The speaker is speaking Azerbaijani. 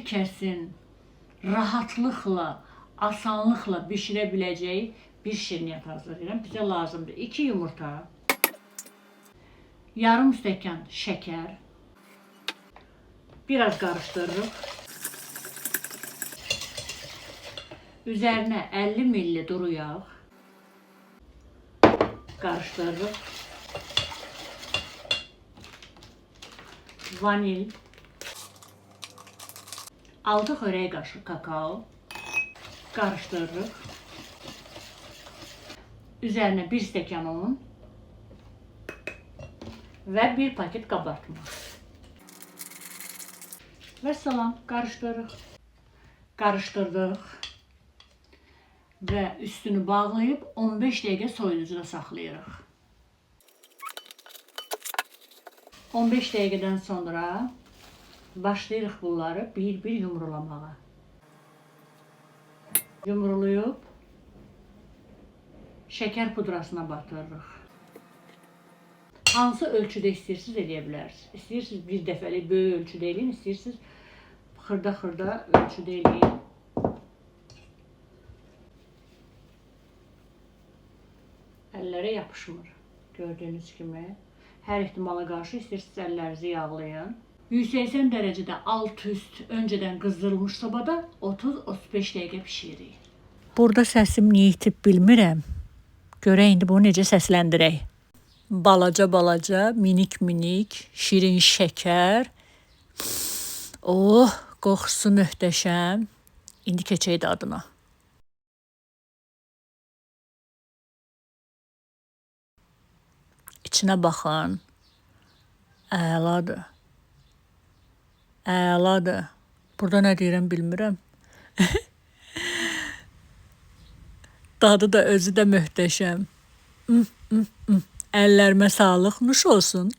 hər kəsin rahatlıqla, asanlıqla bişirə biləcəyi bir şirniyyat hazırlayıram. Bizə lazımdır 2 yumurta, yarım stəkan şəkər, biraz qarışdırırıq. Üzərinə 50 ml duru yağ, qarışdırırıq. Vanil, 6 xörək qaşığı kakao, qarışdırırıq. Üzərinə 1 stəkan un və 1 paket qabartma. Və salam, qarışdırırıq. Qarışdırdıq və üstünü bağlayıb 15 dəqiqə soyuducuda saxlayırıq. 15 dəqiqədən sonra başlayırıq bunları bir-bir yumrulamağa. Yumrulayıb şəkər pudrasına batırırıq. Hansı ölçüdə istəyirsiniz eləyə bilərsiniz. İstəyirsiniz bir dəfəlik böyük ölçüdə eləyin, istəyirsiniz xırda-xırda ölçüdə eləyin. Əllərə yapışmır. Gördüyünüz kimi. Hər ehtimala qarşı istəyirsiniz əllərinizi yağlayın. 180 dərəcədə alt-üst öncədən qızdırılmış sobada 30-35 dəqiqə pişiririk. Burada səsim niyə itib bilmirəm. Görək indi bunu necə səsləndirək. Balaca-balaca, minik-minik, şirin şəkər. Oh, qoxusu möhtəşəm. İndi keçək dadına. İçinə baxın. Əladır. Əladır. Burada nə deyirəm bilmirəm. Dadı da özü də möhtəşəm. Əllərimə sağlıq, nuş olsun.